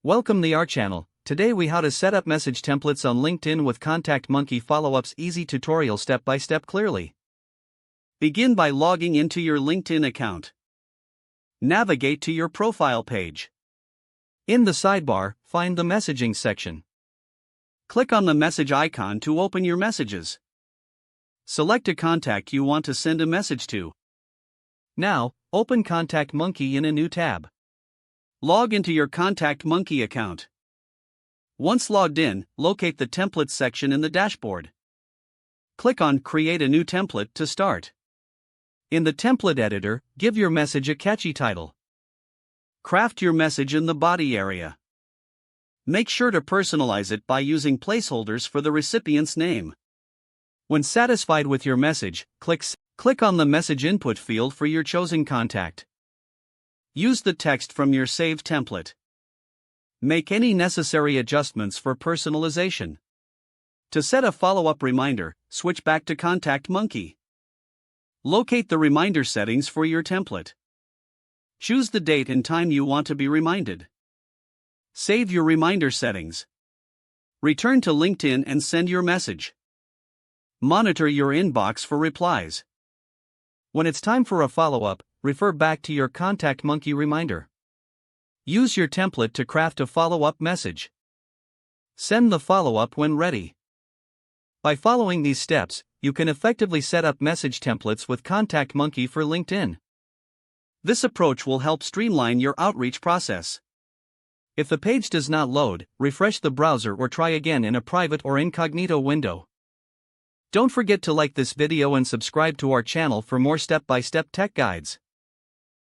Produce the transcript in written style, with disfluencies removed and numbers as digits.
Welcome to our channel. Today we how to set up message templates on LinkedIn with ContactMonkey follow-ups easy tutorial step by step clearly. Begin by logging into your LinkedIn account. Navigate to your profile page. In the sidebar, find the messaging section. Click on the message icon to open your messages. Select a contact you want to send a message to. Now, open ContactMonkey in a new tab. Log into your ContactMonkey account. Once logged in, locate the Templates section in the dashboard. Click on Create a new template to start. In the template editor, give your message a catchy title. Craft your message in the body area. Make sure to personalize it by using placeholders for the recipient's name. When satisfied with your message, click on the message input field for your chosen contact. Use the text from your saved template. Make any necessary adjustments for personalization. To set a follow-up reminder, switch back to ContactMonkey. Locate the reminder settings for your template. Choose the date and time you want to be reminded. Save your reminder settings. Return to LinkedIn and send your message. Monitor your inbox for replies. When it's time for a follow-up, refer back to your ContactMonkey reminder. Use your template to craft a follow-up message. Send the follow-up when ready. By following these steps, you can effectively set up message templates with ContactMonkey for LinkedIn. This approach will help streamline your outreach process. If the page does not load, refresh the browser or try again in a private or incognito window. Don't forget to like this video and subscribe to our channel for more step-by-step tech guides.